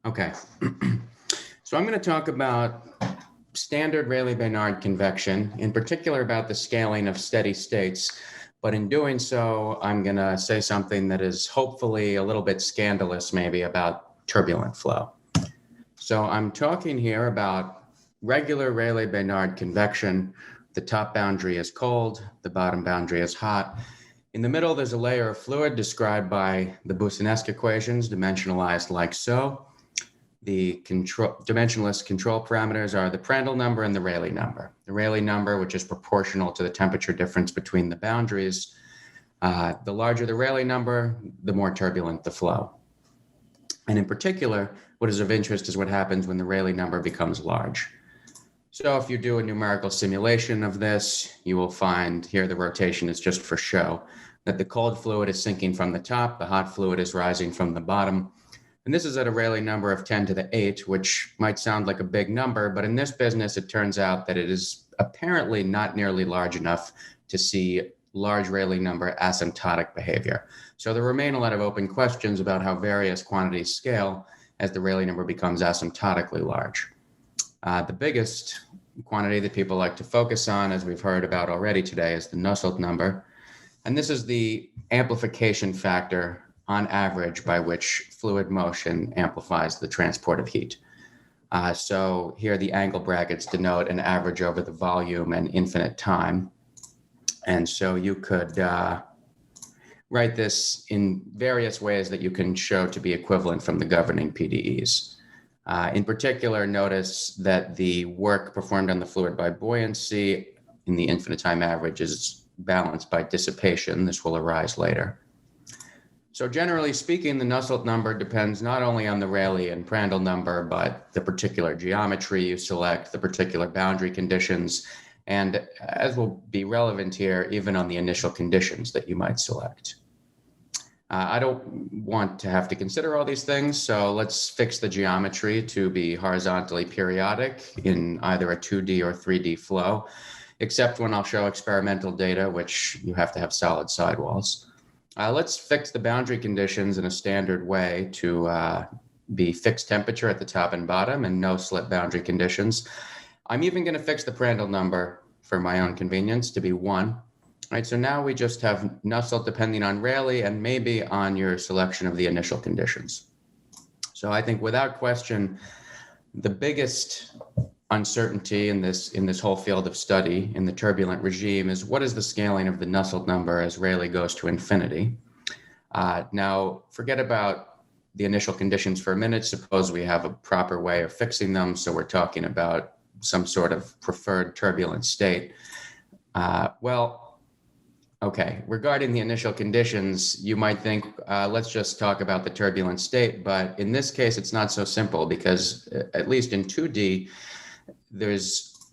Okay. So I'm going to talk about standard Rayleigh-Bénard convection, in particular about the scaling of steady states. But in doing so, I'm going to say something that is hopefully a little bit scandalous, maybe, about turbulent flow. So I'm talking here about regular Rayleigh-Bénard convection. The top boundary is cold, the bottom boundary is hot. In the middle, there's a layer of fluid described by the Boussinesq equations, dimensionalized like so. The dimensionless control parameters are the Prandtl number and the Rayleigh number. The Rayleigh number, which is proportional to the temperature difference between the boundaries. The larger the Rayleigh number, the more turbulent the flow. And in particular, what is of interest is what happens when the Rayleigh number becomes large. So if you do a numerical simulation of this, you will find here the rotation is just for show, that the cold fluid is sinking from the top, the hot fluid is rising from the bottom. And this is at a Rayleigh number of 10 to the 8, which might sound like a big number, but in this business, it turns out that it is apparently not nearly large enough to see large Rayleigh number asymptotic behavior. So there remain a lot of open questions about how various quantities scale as the Rayleigh number becomes asymptotically large. The biggest quantity that people like to focus on, as we've heard about already today, is the Nusselt number. And this is the amplification factor on average by which fluid motion amplifies the transport of heat. So here the angle brackets denote an average over the volume and infinite time. And so you could write this in various ways that you can show to be equivalent from the governing PDEs. In particular, notice that the work performed on the fluid by buoyancy in the infinite time average is balanced by dissipation. This will arise later. So generally speaking, the Nusselt number depends not only on the Rayleigh and Prandtl number, but the particular geometry you select, the particular boundary conditions, and as will be relevant here, even on the initial conditions that you might select. I don't want to have to consider all these things, so let's fix the geometry to be horizontally periodic in either a 2D or 3D flow, except when I'll show experimental data, which you have to have solid sidewalls. Let's fix the boundary conditions in a standard way to be fixed temperature at the top and bottom and no slip boundary conditions. I'm even going to fix the Prandtl number for my own convenience to be 1. All right, so now we just have Nusselt depending on Rayleigh and maybe on your selection of the initial conditions. So I think without question, the biggest uncertainty in this whole field of study in the turbulent regime is what is the scaling of the Nusselt number as Rayleigh goes to infinity. Now, forget about the initial conditions for a minute. Suppose we have a proper way of fixing them. So we're talking about some sort of preferred turbulent state. Okay, regarding the initial conditions, you might think, let's just talk about the turbulent state. But in this case, it's not so simple because at least in 2D, there's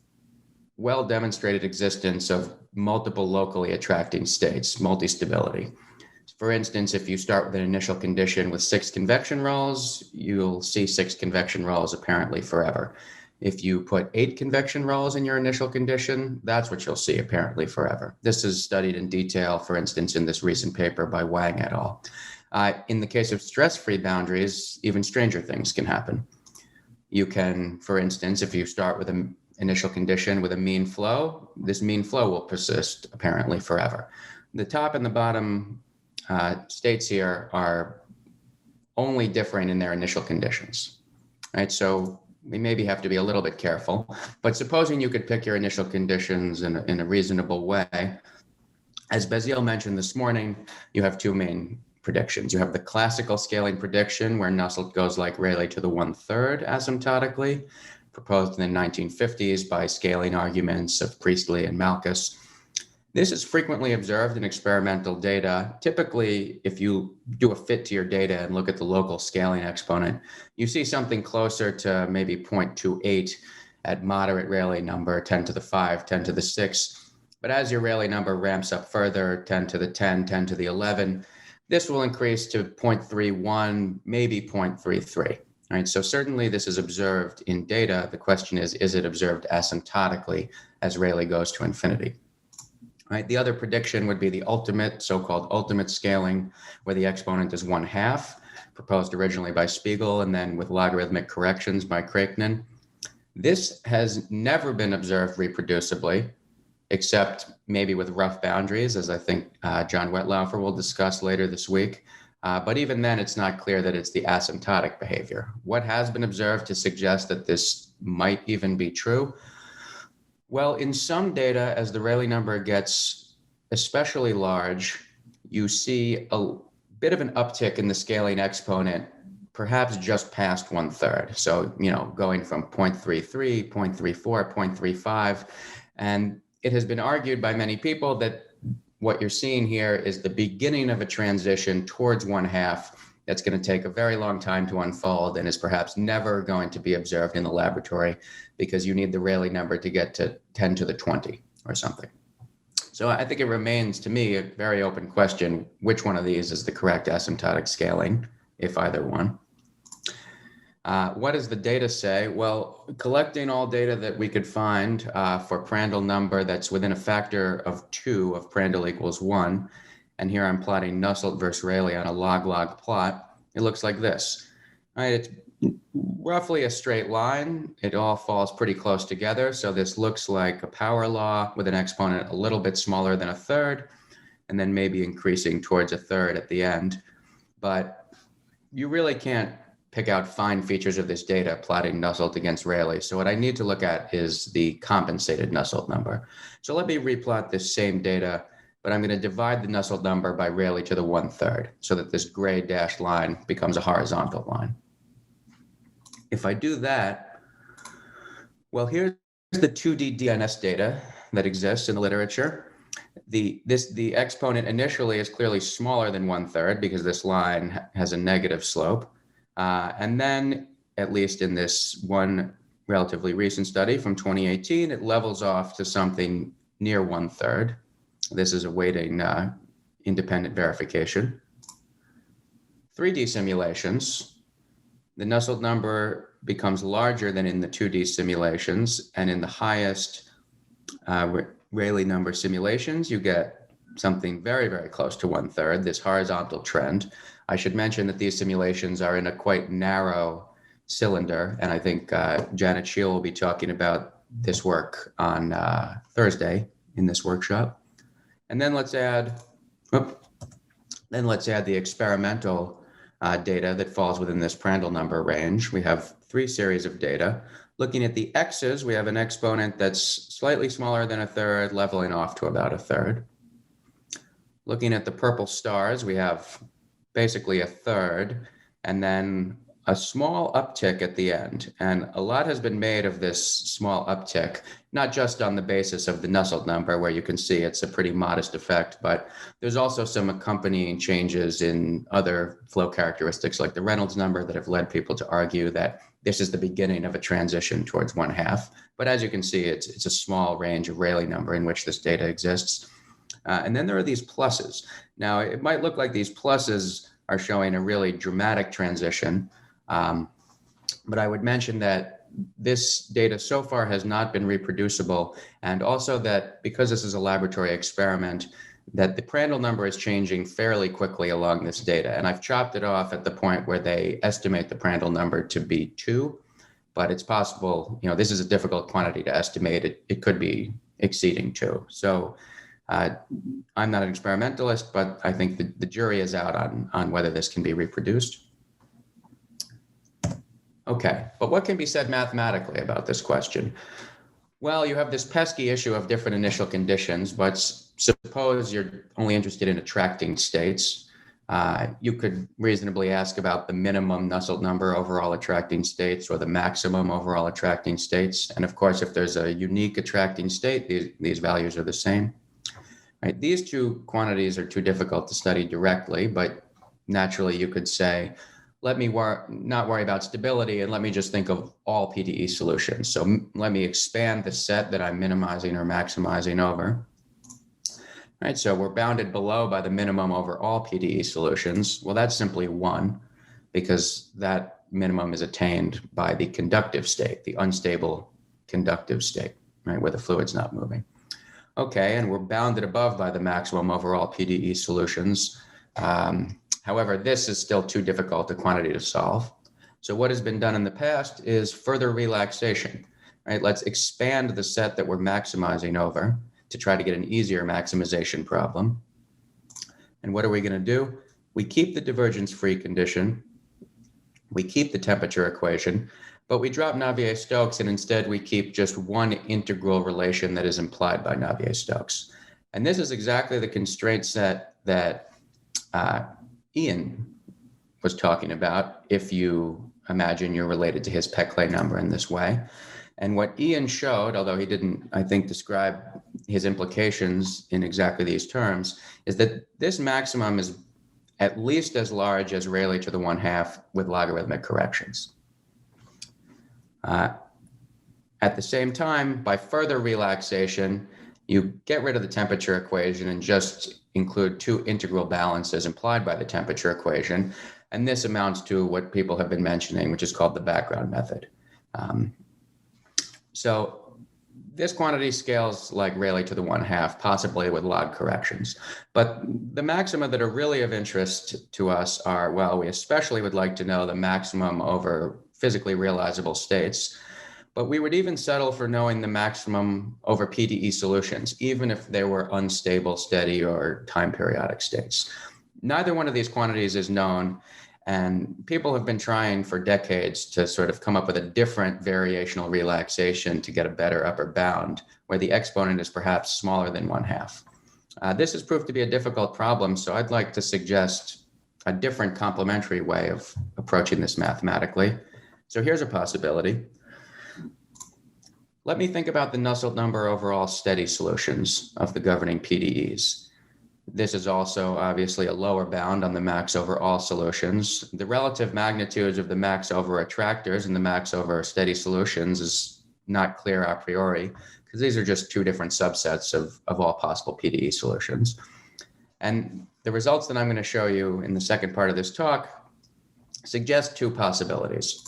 well-demonstrated existence of multiple locally attracting states, multi-stability. For instance, if you start with an initial condition with 6 convection rolls, you'll see 6 convection rolls apparently forever. If you put 8 convection rolls in your initial condition, that's what you'll see apparently forever. This is studied in detail, for instance, in this recent paper by Wang et al. In the case of stress-free boundaries, even stranger things can happen. You can, for instance, if you start with an initial condition with a mean flow, this mean flow will persist apparently forever. The top and the bottom states here are only differing in their initial conditions, right? So we maybe have to be a little bit careful, but supposing you could pick your initial conditions in a reasonable way, as Basile mentioned this morning, you have 2 main predictions. You have the classical scaling prediction where Nusselt goes like Rayleigh to the 1/3 asymptotically, proposed in the 1950s by scaling arguments of Priestley and Malkus. This is frequently observed in experimental data. Typically, if you do a fit to your data and look at the local scaling exponent, you see something closer to maybe 0.28 at moderate Rayleigh number, 10 to the 5, 10 to the 6. But as your Rayleigh number ramps up further, 10 to the 10, 10 to the 11, this will increase to 0.31, maybe 0.33. All right, so certainly this is observed in data. The question is it observed asymptotically as Rayleigh goes to infinity? All right, the other prediction would be the ultimate, so-called ultimate scaling, where the exponent is 1/2. proposed originally by Spiegel and then with logarithmic corrections by Craiknen. This has never been observed reproducibly, except maybe with rough boundaries, as I think John Wetlaufer will discuss later this week. But even then, it's not clear that it's the asymptotic behavior. What has been observed to suggest that this might even be true? Well, in some data, as the Rayleigh number gets especially large, you see a bit of an uptick in the scaling exponent, perhaps just past 1/3. So, going from 0.33, 0.34, 0.35. And it has been argued by many people that what you're seeing here is the beginning of a transition towards 1/2 that's going to take a very long time to unfold and is perhaps never going to be observed in the laboratory because you need the Rayleigh number to get to 10 to the 20 or something. So I think it remains, to me, a very open question, which one of these is the correct asymptotic scaling, if either one. What does the data say? Well, collecting all data that we could find for Prandtl number that's within a factor of 2 of Prandtl equals 1, and here I'm plotting Nusselt versus Rayleigh on a log-log plot, it looks like this. Right, it's roughly a straight line. It all falls pretty close together. So this looks like a power law with an exponent a little bit smaller than 1/3, and then maybe increasing towards 1/3 at the end. But you really can't pick out fine features of this data plotting Nusselt against Rayleigh. So what I need to look at is the compensated Nusselt number. So let me replot this same data, but I'm going to divide the Nusselt number by Rayleigh to the 1/3 so that this gray dashed line becomes a horizontal line. If I do that, well, here's the 2D DNS data that exists in the literature. The exponent initially is clearly smaller than 1/3 because this line has a negative slope. And then, at least in this one relatively recent study from 2018, it levels off to something near 1/3. This is awaiting independent verification. 3D simulations, the Nusselt number becomes larger than in the 2D simulations, and in the highest Rayleigh number simulations, you get something very, very close to 1/3, this horizontal trend. I should mention that these simulations are in a quite narrow cylinder, and I think Janet Scheel will be talking about this work on Thursday in this workshop. And then let's add the experimental data that falls within this Prandtl number range. We have 3 series of data. Looking at the x's, we have an exponent that's slightly smaller than 1/3, leveling off to about 1/3. Looking at the purple stars, we have basically 1/3, and then a small uptick at the end. And a lot has been made of this small uptick, not just on the basis of the Nusselt number, where you can see it's a pretty modest effect, but there's also some accompanying changes in other flow characteristics like the Reynolds number that have led people to argue that this is the beginning of a transition towards 1/2. But as you can see, it's a small range of Rayleigh number in which this data exists. And then there are these pluses. Now, it might look like these pluses are showing a really dramatic transition, but I would mention that this data so far has not been reproducible, and also that because this is a laboratory experiment, that the Prandtl number is changing fairly quickly along this data. And I've chopped it off at the point where they estimate the Prandtl number to be 2, but it's possible, this is a difficult quantity to estimate. It could be exceeding 2. So I'm not an experimentalist, but I think the jury is out on whether this can be reproduced. Okay, but what can be said mathematically about this question? Well, you have this pesky issue of different initial conditions, but suppose you're only interested in attracting states. You could reasonably ask about the minimum Nusselt number overall attracting states or the maximum overall attracting states. And of course, if there's a unique attracting state, these values are the same. Right? These 2 quantities are too difficult to study directly, but naturally you could say, let me not worry about stability and let me just think of all PDE solutions. So let me expand the set that I'm minimizing or maximizing over. Right, so we're bounded below by the minimum over all PDE solutions. Well, that's simply 1 because that minimum is attained by the conductive state, the unstable conductive state, right, where the fluid's not moving. Okay, and we're bounded above by the maximum over all PDE solutions. However, this is still too difficult a quantity to solve. So what has been done in the past is further relaxation, right? Let's expand the set that we're maximizing over to try to get an easier maximization problem. And what are we going to do? We keep the divergence-free condition, we keep the temperature equation, but we drop Navier-Stokes, and instead we keep just one integral relation that is implied by Navier-Stokes. And this is exactly the constraint set that Ian was talking about if you imagine you're related to his Peclet number in this way. And what Ian showed, although he didn't, I think, describe his implications in exactly these terms, is that this maximum is at least as large as Rayleigh to the 1/2 with logarithmic corrections. At the same time, by further relaxation, you get rid of the temperature equation and just include two integral balances implied by the temperature equation. And this amounts to what people have been mentioning, which is called the background method. So this quantity scales like Rayleigh to the 1/2, possibly with log corrections. But the maxima that are really of interest to us are, well, we especially would like to know the maximum over physically realizable states, but we would even settle for knowing the maximum over PDE solutions, even if they were unstable, steady, or time periodic states. Neither one of these quantities is known, and people have been trying for decades to sort of come up with a different variational relaxation to get a better upper bound, where the exponent is perhaps smaller than 1/2. This has proved to be a difficult problem, so I'd like to suggest a different complementary way of approaching this mathematically. So here's a possibility. Let me think about the Nusselt number over all steady solutions of the governing PDEs. This is also obviously a lower bound on the max over all solutions. The relative magnitudes of the max over attractors and the max over steady solutions is not clear a priori, because these are just two different subsets of all possible PDE solutions. And the results that I'm going to show you in the second part of this talk suggest two possibilities.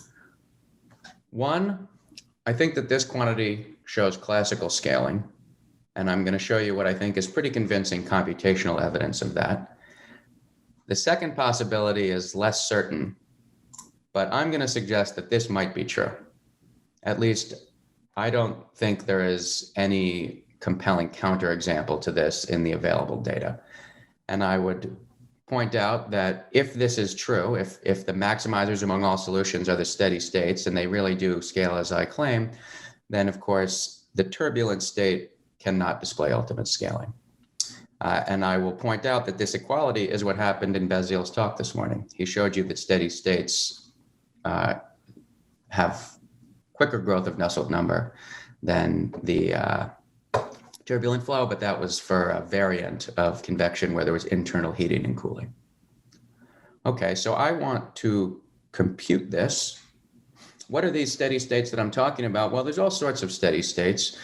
One, I think that this quantity shows classical scaling, and I'm going to show you what I think is pretty convincing computational evidence of that. The second possibility is less certain, but I'm going to suggest that this might be true. At least, I don't think there is any compelling counterexample to this in the available data. And I would point out that if this is true, if the maximizers among all solutions are the steady states and they really do scale as I claim, then of course the turbulent state cannot display ultimate scaling. And I will point out that this equality is what happened in Basille's talk this morning. He showed you that steady states have quicker growth of Nusselt number than the turbulent flow, but that was for a variant of convection where there was internal heating and cooling. Okay, so I want to compute this. What are these steady states that I'm talking about? Well, there's all sorts of steady states.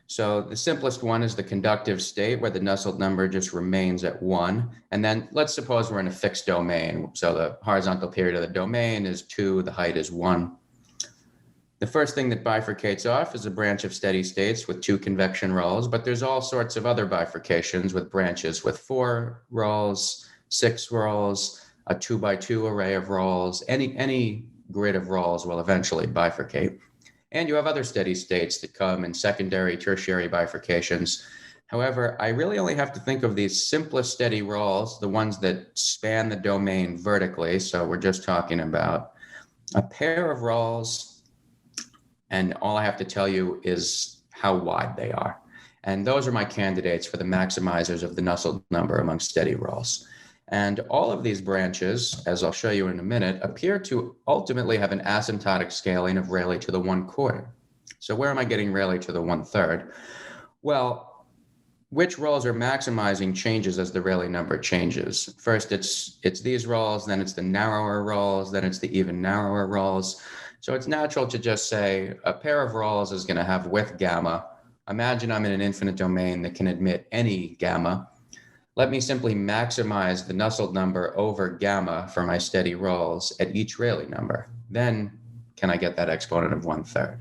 So the simplest one is the conductive state, where the Nusselt number just remains at 1. And then let's suppose we're in a fixed domain. So the horizontal period of the domain is 2, the height is 1. The first thing that bifurcates off is a branch of steady states with 2 convection rolls, but there's all sorts of other bifurcations with branches with 4 rolls, 6 rolls, a 2x2 array of rolls. Any grid of rolls will eventually bifurcate. And you have other steady states that come in secondary, tertiary bifurcations. However, I really only have to think of these simplest steady rolls, the ones that span the domain vertically. So we're just talking about a pair of rolls, and all I have to tell you is how wide they are. And those are my candidates for the maximizers of the Nusselt number among steady rolls. And all of these branches, as I'll show you in a minute, appear to ultimately have an asymptotic scaling of Rayleigh to the 1/4. So where am I getting Rayleigh to the 1/3? Well, which rolls are maximizing changes as the Rayleigh number changes. First, it's these rolls, then it's the narrower rolls, then it's the even narrower rolls. So it's natural to just say a pair of rolls is going to have width gamma. Imagine I'm in an infinite domain that can admit any gamma. Let me simply maximize the Nusselt number over gamma for my steady rolls at each Rayleigh number. Then can I get that exponent of 1/3?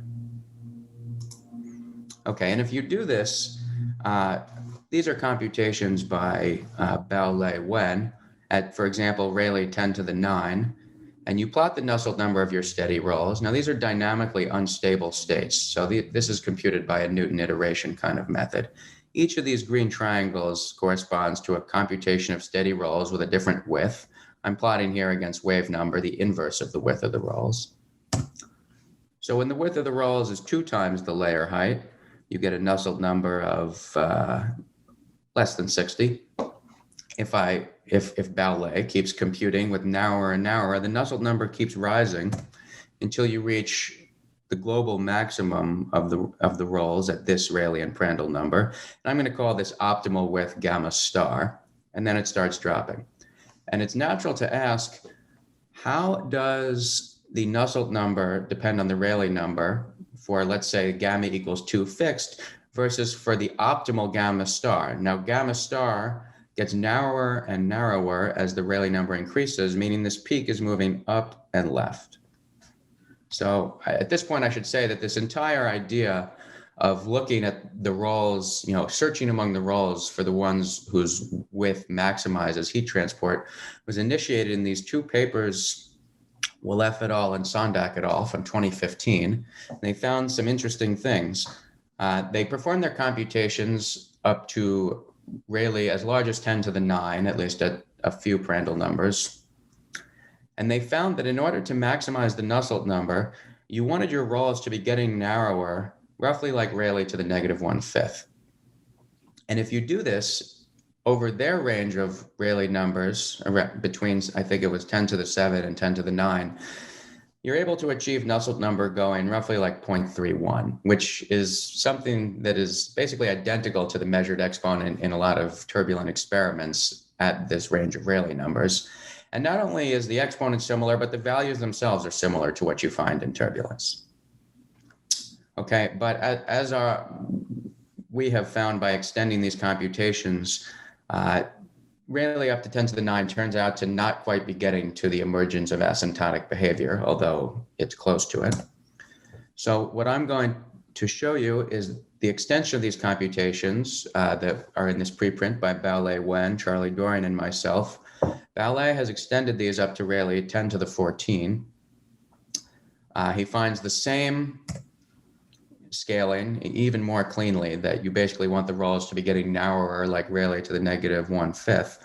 Okay, and if you do this, these are computations by Baole Wen, at, for example, Rayleigh 10 to the 9, and you plot the Nusselt number of your steady rolls. Now, these are dynamically unstable states. So this is computed by a Newton iteration kind of method. Each of these green triangles corresponds to a computation of steady rolls with a different width. I'm plotting here against wave number, the inverse of the width of the rolls. So when the width of the rolls is 2 times the layer height, you get a Nusselt number of less than 60. If Baole keeps computing with narrower and narrower, the Nusselt number keeps rising until you reach the global maximum of the rolls at this Rayleigh Prandtl number. And I'm going to call this optimal width gamma star, and then it starts dropping. And it's natural to ask, how does the Nusselt number depend on the Rayleigh number for, let's say, gamma equals 2 fixed versus for the optimal gamma star? Now, gamma star gets narrower and narrower as the Rayleigh number increases, meaning this peak is moving up and left. So at this point, I should say that this entire idea of looking at the rolls, searching among the rolls for the ones whose width maximizes heat transport was initiated in these 2 papers, Wolef et al. And Sondak et al. From 2015. And they found some interesting things. They performed their computations up to Rayleigh as large as 10 to the 9, at least at a few Prandtl numbers. And they found that in order to maximize the Nusselt number, you wanted your rolls to be getting narrower, roughly like Rayleigh to the -1/5. And if you do this over their range of Rayleigh numbers, between, I think it was 10 to the 7 and 10 to the 9, you're able to achieve Nusselt number going roughly like 0.31, which is something that is basically identical to the measured exponent in a lot of turbulent experiments at this range of Rayleigh numbers. And not only is the exponent similar, but the values themselves are similar to what you find in turbulence. Okay, but as we have found by extending these computations, Rayleigh up to 10 to the 9 turns out to not quite be getting to the emergence of asymptotic behavior, although it's close to it. So what I'm going to show you is the extension of these computations that are in this preprint by Baole Wen, Charlie Doering, and myself. Baole has extended these up to Rayleigh 10 to the 14. He finds the same scaling even more cleanly, that you basically want the rolls to be getting narrower like Rayleigh to the -1/5.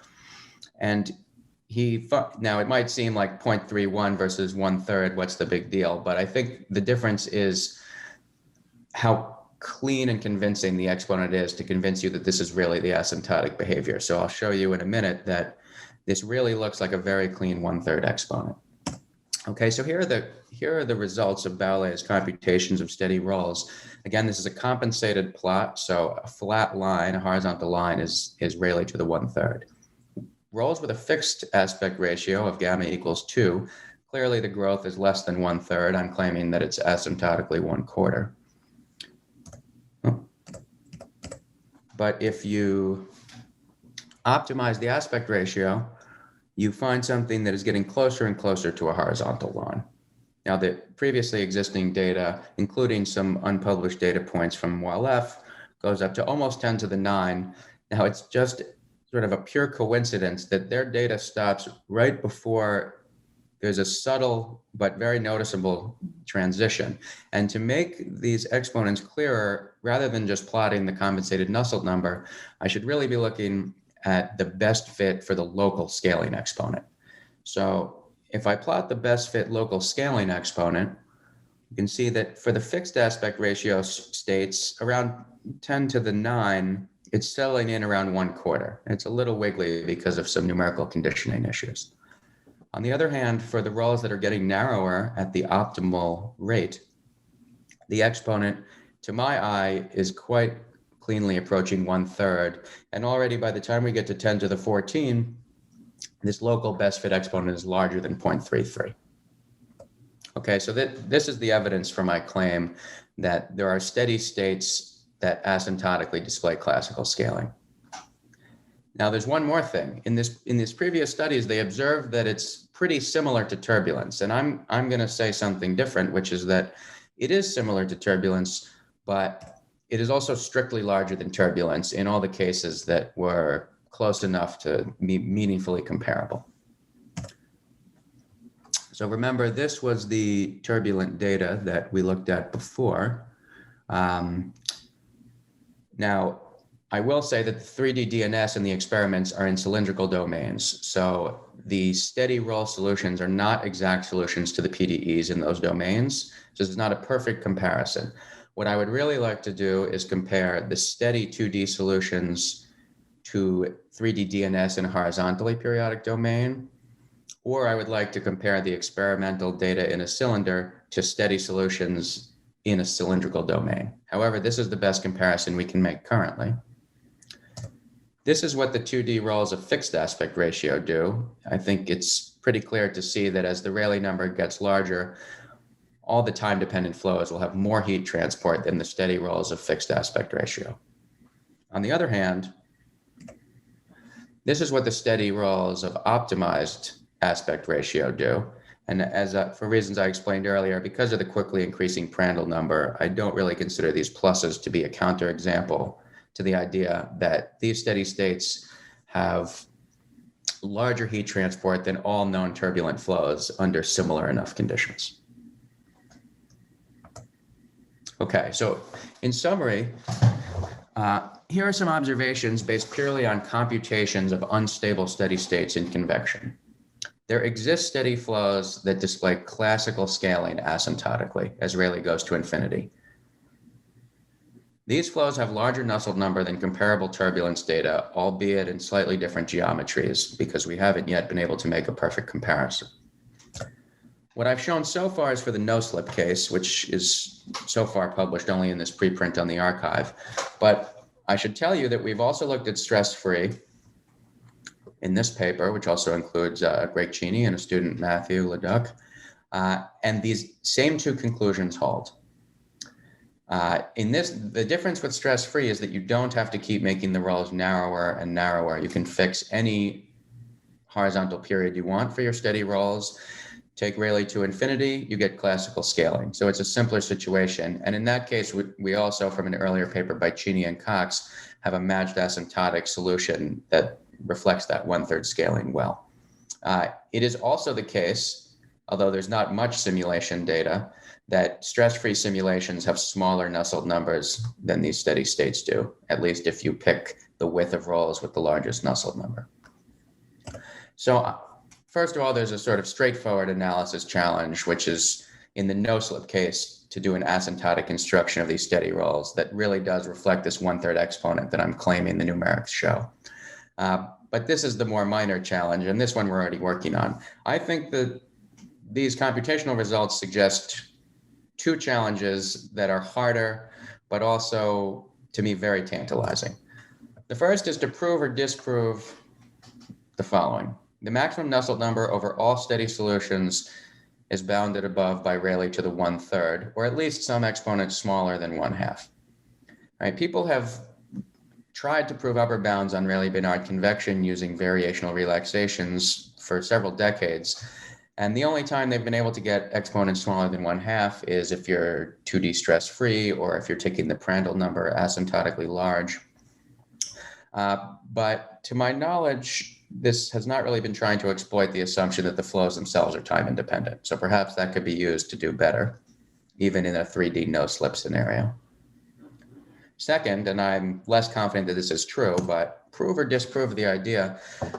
And now it might seem like 0.31 versus 1/3, what's the big deal? But I think the difference is how clean and convincing the exponent is to convince you that this is really the asymptotic behavior. So I'll show you in a minute that this really looks like a very clean 1/3 exponent. Okay, so here are the results of Baole's computations of steady rolls. Again, this is a compensated plot, so a flat line, a horizontal line, is Rayleigh to the 1/3. Rolls with a fixed aspect ratio of gamma equals 2. Clearly, the growth is less than 1/3. I'm claiming that it's asymptotically 1/4. But if you optimize the aspect ratio, you find something that is getting closer and closer to a horizontal line. Now, the previously existing data, including some unpublished data points from Wolef, goes up to almost 10 to the 9. Now, it's just sort of a pure coincidence that their data stops right before there's a subtle but very noticeable transition. And to make these exponents clearer, rather than just plotting the compensated Nusselt number, I should really be looking at the best fit for the local scaling exponent. So if I plot the best fit local scaling exponent, you can see that for the fixed aspect ratio states around 10 to the 9, it's settling in around 1/4. It's a little wiggly because of some numerical conditioning issues. On the other hand, for the rolls that are getting narrower at the optimal rate, the exponent, to my eye, is quite cleanly approaching 1/3. And already by the time we get to 10 to the 14, this local best fit exponent is larger than 0.33. Okay, so this is the evidence for my claim that there are steady states that asymptotically display classical scaling. Now, there's one more thing. In these previous studies, they observed that it's pretty similar to turbulence. And I'm going to say something different, which is that it is similar to turbulence, but it is also strictly larger than turbulence in all the cases that were close enough to be meaningfully comparable. So remember, this was the turbulent data that we looked at before. Now, I will say that the 3D DNS and the experiments are in cylindrical domains. So the steady roll solutions are not exact solutions to the PDEs in those domains. So this is not a perfect comparison. What I would really like to do is compare the steady 2D solutions to 3D DNS in a horizontally periodic domain, or I would like to compare the experimental data in a cylinder to steady solutions in a cylindrical domain. However, this is the best comparison we can make currently. This is what the 2D rolls of fixed aspect ratio do. I think it's pretty clear to see that as the Rayleigh number gets larger, all the time-dependent flows will have more heat transport than the steady rolls of fixed aspect ratio. On the other hand, this is what the steady rolls of optimized aspect ratio do. And as for reasons I explained earlier, because of the quickly increasing Prandtl number, I don't really consider these pluses to be a counterexample to the idea that these steady states have larger heat transport than all known turbulent flows under similar enough conditions. Okay, so in summary, here are some observations based purely on computations of unstable steady states in convection. There exist steady flows that display classical scaling asymptotically as Rayleigh goes to infinity. These flows have larger Nusselt number than comparable turbulence data, albeit in slightly different geometries, because we haven't yet been able to make a perfect comparison. What I've shown so far is for the no-slip case, which is so far published only in this preprint on the archive. But I should tell you that we've also looked at stress-free in this paper, which also includes Greg Chini and a student, Matthew Leduc. And these same two conclusions hold. In this, the difference with stress-free is that you don't have to keep making the rolls narrower and narrower. You can fix any horizontal period you want for your steady rolls. Take Rayleigh to infinity, you get classical scaling. So it's a simpler situation. And in that case, we also, from an earlier paper by Chini and Cox, have a matched asymptotic solution that reflects that 1/3 scaling well. It is also the case, although there's not much simulation data, that stress-free simulations have smaller Nusselt numbers than these steady states do, at least if you pick the width of rolls with the largest Nusselt number. So first of all, there's a sort of straightforward analysis challenge, which is in the no-slip case to do an asymptotic construction of these steady rolls that really does reflect this 1/3 exponent that I'm claiming the numerics show. But this is the more minor challenge, and this one we're already working on. I think that these computational results suggest two challenges that are harder, but also, to me, very tantalizing. The first is to prove or disprove the following. The maximum Nusselt number over all steady solutions is bounded above by Rayleigh to the 1/3, or at least some exponent smaller than 1/2. Right? People have tried to prove upper bounds on Rayleigh-Bénard convection using variational relaxations for several decades. And the only time they've been able to get exponents smaller than 1/2 is if you're 2D stress-free or if you're taking the Prandtl number asymptotically large. But to my knowledge, this has not really been trying to exploit the assumption that the flows themselves are time independent. So perhaps that could be used to do better, even in a 3D no-slip scenario. Second, and I'm less confident that this is true, but prove or disprove the idea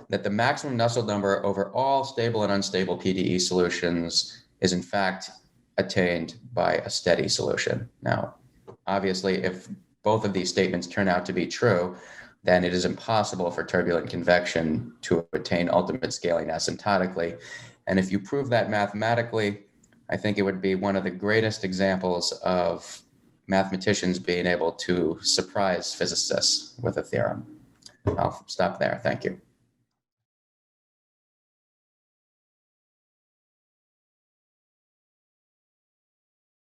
that the maximum Nusselt number over all stable and unstable PDE solutions is in fact attained by a steady solution. Now, obviously, if both of these statements turn out to be true, then it is impossible for turbulent convection to attain ultimate scaling asymptotically. And if you prove that mathematically, I think it would be one of the greatest examples of mathematicians being able to surprise physicists with a theorem. I'll stop there. Thank you.